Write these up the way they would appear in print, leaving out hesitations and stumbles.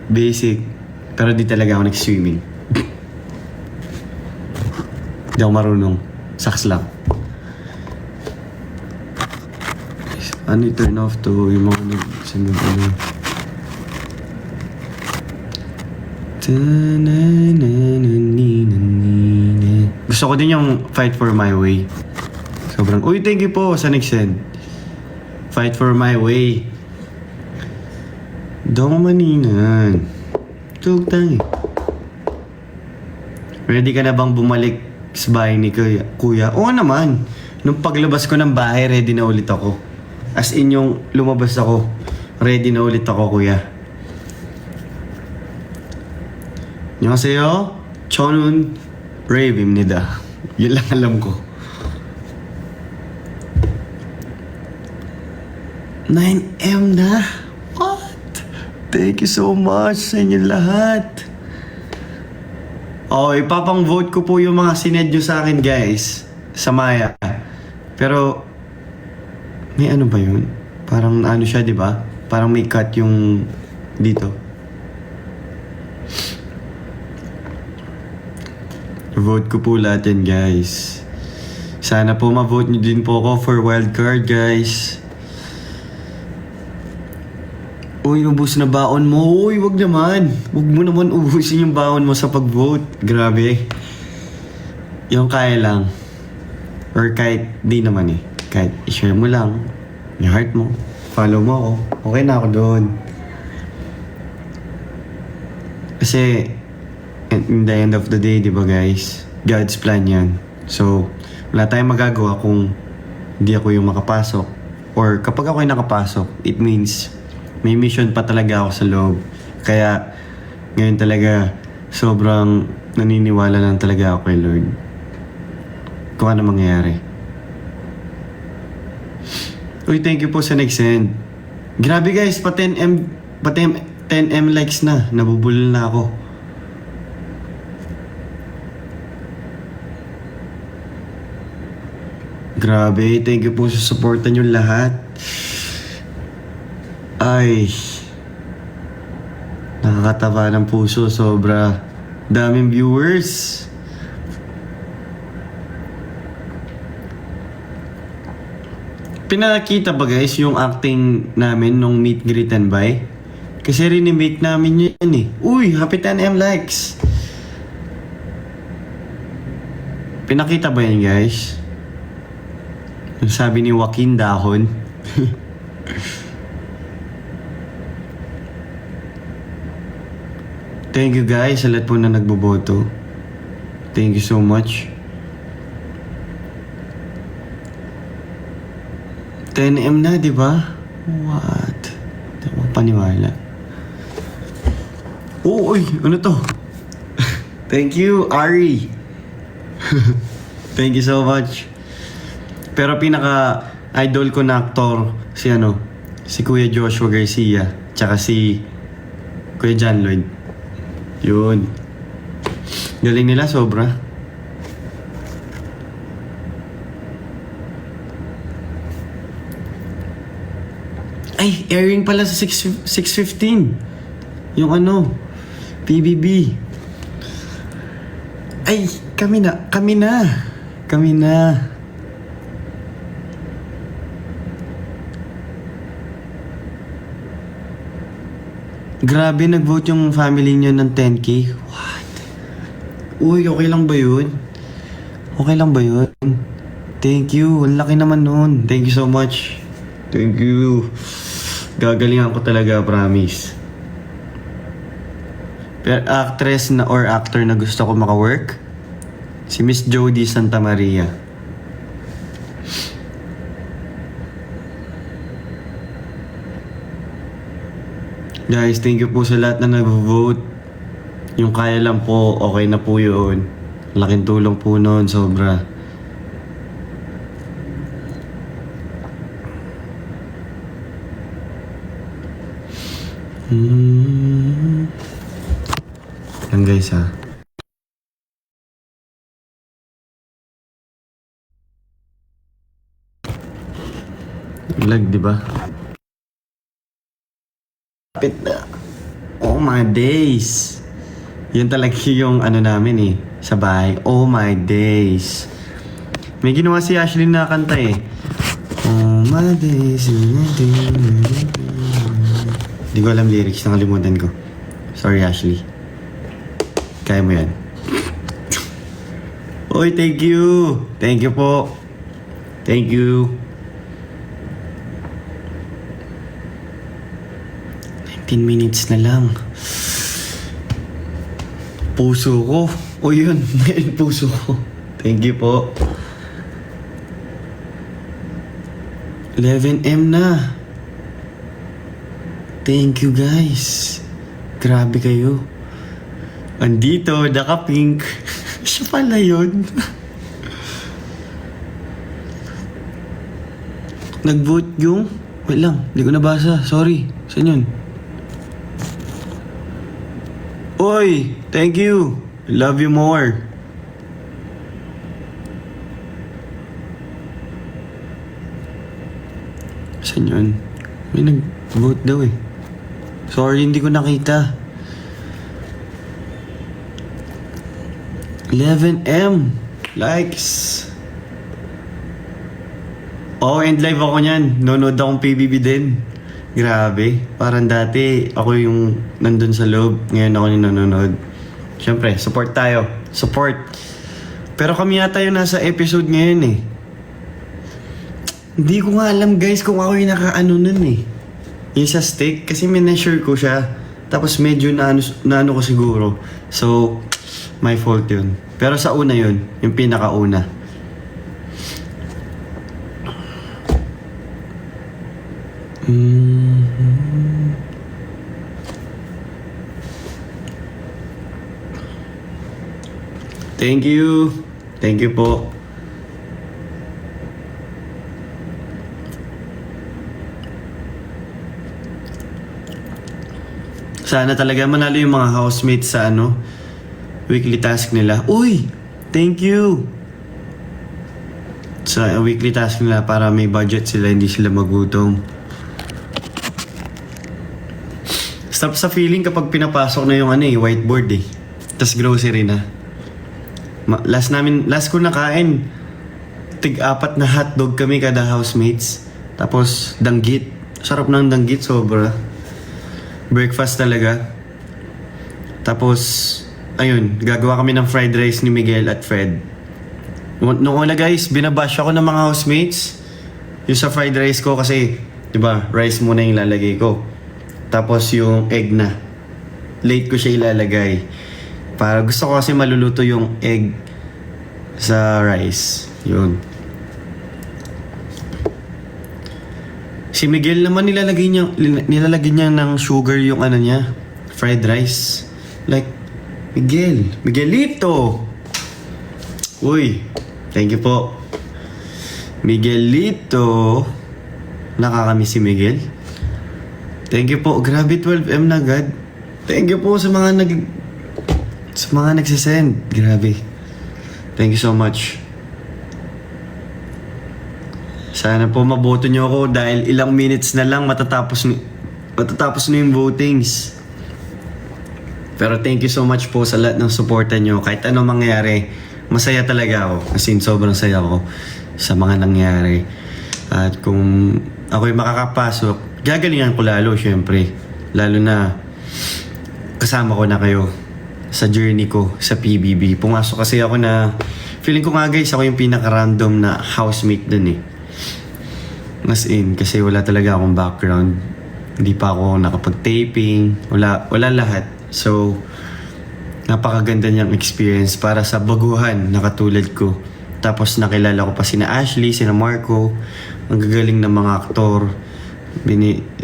Basic. Pero di talaga ako nag-swimming. Di ako marunong. Saks lang. Ano i-turn off to? Yung mga nagsunod ano. Gusto ko din yung Fight for My Way. Sobrang, uy, thank you po sa nag-send. Fight for My Way. Dong maninan. Tulog tayo. Ready ka na bang bumalik sa bahay ni kuya? Oo naman. Nung paglabas ko ng bahay, ready na ulit ako. As in yung lumabas ako, ready na ulit ako, kuya. 안녕하세요. 저는 Rave입니다. Yun lang alam ko. 9M na? What? Thank you so much sa inyo lahat. Ipapang vote ko po yung mga sined nyo sa akin, guys. Sa Maya. Pero, may ano ba yun? Parang ano siya, di ba? Parang may cut yung dito. Vote ko po lahat yan, guys. Sana po ma-vote nyo din po ako for wildcard, guys. Uy, ubus na baon mo. Uy, wag naman. Wag mo naman ubusin yung baon mo sa pag-vote. Grabe. Yung kaya lang. Or kahit di naman eh. Kahit i-share mo lang. Yung heart mo. Follow mo ako. Okay na ako doon. Kasi, in the end of the day, di ba guys? God's plan yan. So, wala tayong magagawa kung hindi ako yung makapasok. Or kapag ako yung nakapasok, it means may mission pa talaga ako sa loob. Kaya, ngayon talaga, sobrang naniniwala lang talaga ako kay Lord. Kung ano mangyayari. Uy, thank you po sa nag-send. Grabe guys, pa 10M likes na. Nabubulol na ako. Grabe, thank you po sa supportan nyo lahat. Ay, nakakataba ng puso, sobra. Daming viewers. Pinakita ba guys yung acting namin nung meet, greet, and buy? Kasi rin-make namin yun eh. Uy, happy 10M likes. Pinakita ba yan guys? Yung sabi ni Joaquin Dahon. Thank you guys sa lahat po na nagboboto. Thank you so much. 10M na, di ba? What? Di mo paniwala. Uy, ano to? Thank you, Ari. Thank you so much. Pero pinaka-idol ko na aktor, si Kuya Joshua Garcia, tsaka si Kuya John Lloyd. Yun. Galing nila sobra. Ay, airing pala sa 6:15. Yung PBB. Ay, kami na. Grabe, nag-vote yung family niyo ng 10K. What? Uy, okay lang ba yun? Thank you. Ang laki naman nun. Thank you so much. Thank you. Gagalingan ko talaga, promise. Pero actress na or actor na gusto ko maka-work, si Miss Jody Santa Maria. Guys, thank you po sa lahat na nag-vote. Yung kaya lang po, okay na po yun. Laking tulong po nun, sobra. Yan guys ha. Lag, di ba? Kapit na. Oh my days. Yun talaga yung ano namin eh, sa bahay. Oh my days. May ginawa si Ashley na kanta eh. Oh my days. Hindi ko alam lyrics, nakalimutan ko. Sorry Ashley. Kaya mo yan. Oy, thank you. Thank you po. Thank you. 19 minutes na lang. Puso ko. O yun, puso ko. Thank you po. 11M na. Thank you guys. Grabe kayo. Andito, naka-pink. Siya pala yun. Nag-vote yung... Wait lang, hindi ko nabasa. Sorry. Saan yun? Oy! Thank you! I love you more. Saan yun? May nag-vote daw eh. Sorry, hindi ko nakita. 11M likes. Oh, end live ako niyan. Nonood akong PBB din. Grabe. Parang dati, ako yung nandun sa loob. Ngayon ako yung nanonood. Siyempre, support tayo. Support. Pero kami yata yung nasa episode ngayon eh. Hindi ko nga alam guys kung ako yung nakaano nun eh. Yung sa steak. Kasi minessure ko siya. Tapos medyo naano ko siguro. So, my fault yun. Pero sa una yun. Yung pinakauna. Thank you. Thank you po. Sana talaga manalo yung mga housemates sa weekly task nila. Uy! Thank you! Sa weekly task nila para may budget sila, hindi sila magutom. Stop sa feeling kapag pinapasok na yung whiteboard eh. Tas grocery na. Last ko nakain. Tig-4 na hotdog kami kada housemates. Tapos danggit. Sarap ng danggit, sobra. Breakfast talaga. Tapos, ayun, gagawa kami ng fried rice ni Miguel at Fred. Noong una guys, binabash ako ng mga housemates. Yung sa fried rice ko kasi, diba, rice muna yung lalagay ko. Tapos yung egg na. Late ko siya ilalagay. Para gusto ko kasi maluluto yung egg sa rice. Yun. Si Miguel naman nilalagay niya ng sugar yung niya, fried rice. Like, Miguelito! Uy, thank you po. Miguelito. Nakakamiss si Miguel. Thank you po. Grabe, 12M na agad. Thank you po sa mga nagsisend. Grabe. Thank you so much. Sana po maboto niyo ako dahil ilang minutes na lang matatapos na yung votings. Pero thank you so much po sa lahat ng suporta niyo. Kahit ano mangyari, masaya talaga ako. As in, sobrang saya ako sa mga nangyari. At kung ako'y makakapasok, gagalingan ko lalo, syempre. Lalo na kasama ko na kayo sa journey ko sa PBB. Pumasok kasi ako na, feeling ko nga guys, ako yung pinaka-random na housemate dun eh. As in, kasi wala talaga akong background. Hindi pa ako nakapag-taping. Wala lahat. So, napakaganda niyang experience para sa baguhan na katulad ko. Tapos nakilala ko pa sina Ashley, sina Marco. Ang gagaling ng mga aktor.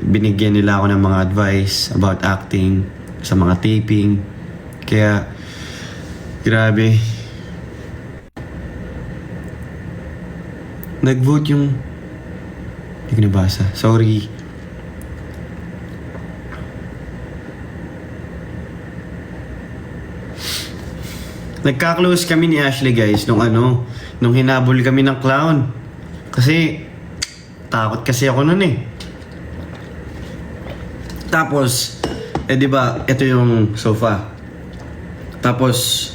Binigyan nila ako ng mga advice about acting sa mga taping. Kaya, grabe. Nag-vote yung... Hindi ko nabasa. Sorry. Nagka-close kami ni Ashley guys nung hinabol kami ng clown. Kasi takot kasi ako nun eh. Tapos Eh di ba, ito yung sofa. Tapos,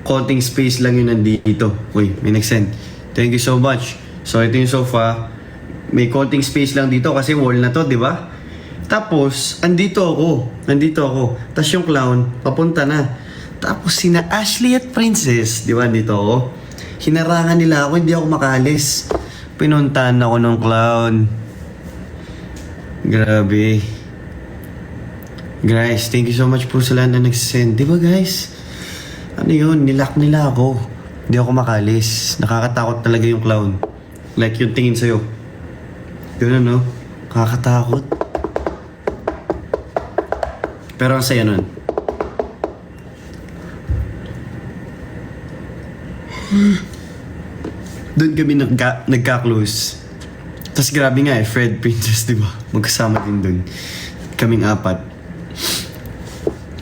konting space lang yun nandito. Uy, may nag-send. Thank you so much. So, ito yung sofa. May konting space lang dito kasi wall na to, di ba? Tapos, andito ako. Nandito ako. Tapos yung clown, papunta na. Tapos sina Ashley at Princess, di ba, dito ako. Hinarangan nila ako, hindi ako makalis. Pinuntahan ako ng clown. Grabe. Guys, thank you so much po sa lahat na nagsisend. Di ba guys? Ano yun, nilock nila ako. Hindi ako makalis. Nakakatakot talaga yung clown. Like yung tingin sa'yo. Yun ano, nakakatakot. Pero ang saya nun. Doon kami nagka-close. Tapos grabe nga Fred, Princess, di ba? Magkasama din doon. Kaming apat.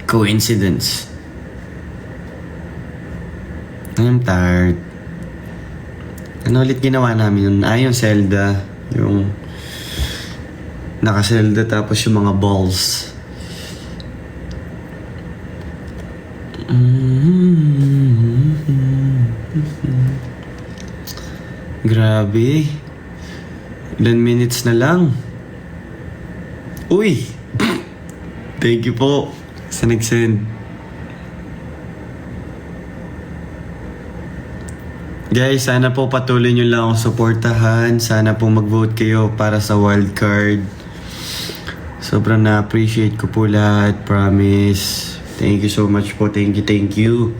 Coincidence. I'm tired. Ano ulit ginawa namin yun? Yung Zelda. Yung naka-Zelda tapos yung mga balls. Grabe. Ilan minutes na lang. Uy! Thank you po sa nag-send. Guys, sana po patuloy nyo lang akong suportahan. Sana po mag-vote kayo para sa wildcard. Sobrang na-appreciate ko po lahat. Promise. Thank you so much po. Thank you, thank you.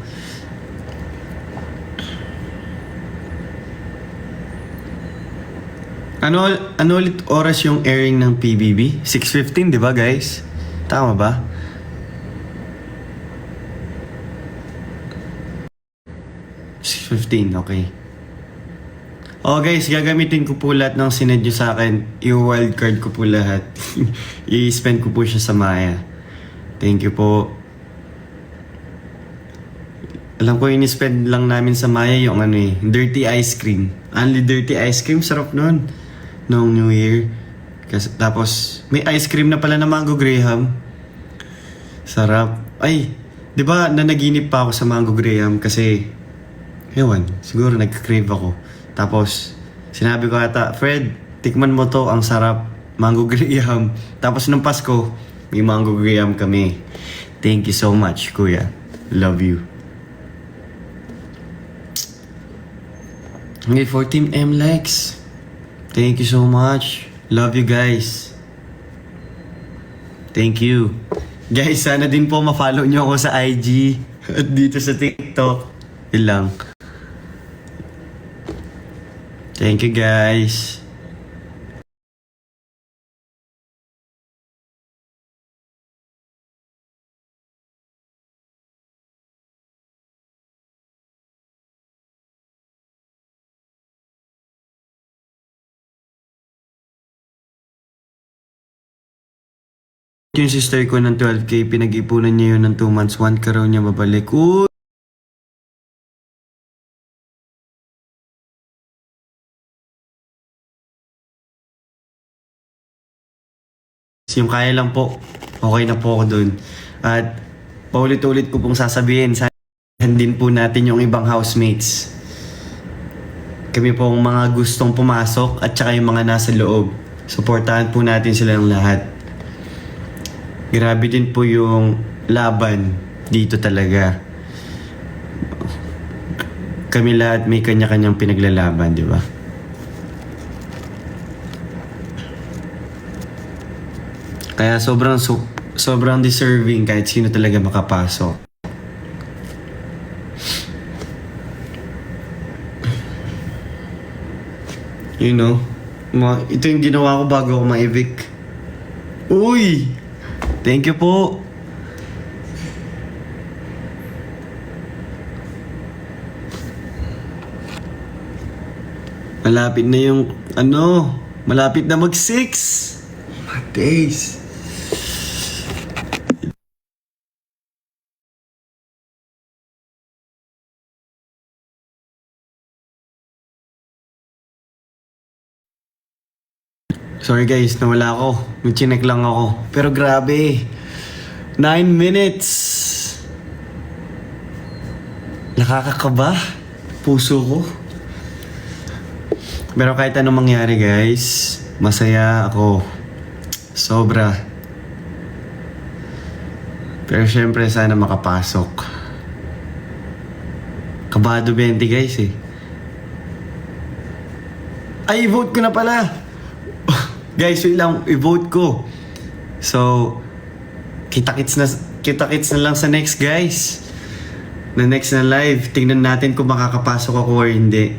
Ano ulit oras yung airing ng PBB? 6:15, di ba guys? Tama ba? Okay. Oh guys, gagamitin ko po lahat ng sinend nyo sa akin. I-wildcard ko po lahat. I-spend ko po siya sa Maya. Thank you po. Alam ko ini-spend lang namin sa Maya yung dirty ice cream. Only dirty ice cream, sarap nun. Noong New Year. Kasi, tapos, may ice cream na pala na Mango Graham. Sarap. Ay, di ba nanaginip pa ako sa Mango Graham kasi, ewan, siguro nagka-crave ako. Tapos, sinabi ko ata, Fred, tikman mo to, ang sarap. Mango Graham. Tapos nung Pasko, may Mango Graham kami. Thank you so much, kuya. Love you. Okay, 14M likes. Thank you so much. Love you guys. Thank you. Guys, sana din po ma-follow nyo ako sa IG at dito sa TikTok. Yun lang. Thank you guys. Yung sister ko ng 12K, pinag-ipunan niya yun ng 2 months. 1 ka raw niya mabalik. Uy! Yung kaya lang po, okay na po ako dun. At paulit-ulit ko pong sasabihin, saan din po natin yung ibang housemates. Kami po ang mga gustong pumasok at saka yung mga nasa loob. Suportahan po natin silang lahat. Grabe din po yung laban dito talaga. Kami lahat may kanya-kanyang pinaglalaban, di ba? Kaya sobrang deserving kahit sino talaga makapasok. You know, ito yung ginawa ko bago ako ma-evict. Uy! Thank you po. Malapit na yung, malapit na mag-6. My days. Sorry guys, nawala ako. May chinek lang ako. Pero grabe. 9 minutes. Nakakakaba. Puso ko. Pero kahit anong mangyari guys, masaya ako. Sobra. Pero syempre sana makapasok. Kabado 20 guys eh. Ay, i-vote ko na pala. Guys, wait lang, i-vote ko. So, kita-kits na lang sa next guys. Na next na live. Tingnan natin kung makakapasok ako or hindi.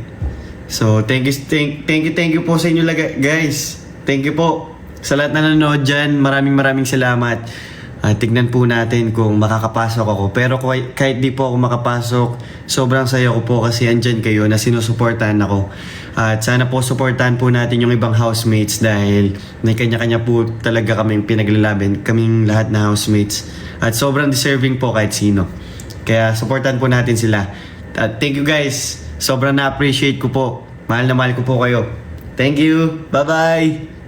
So, thank you po sa inyo guys. Thank you po sa lahat na nanonood dyan. Maraming salamat. Tignan po natin kung makakapasok ako. Pero kahit di po ako makapasok, sobrang saya ko po kasi andyan kayo na sinusuportahan ako. At sana po suportahan po natin yung ibang housemates dahil may kanya-kanya po talaga kaming pinaglalaban, kaming lahat na housemates. At sobrang deserving po kahit sino. Kaya suportahan po natin sila. At thank you guys. Sobrang na-appreciate ko po. Mahal na mahal ko po kayo. Thank you. Bye-bye.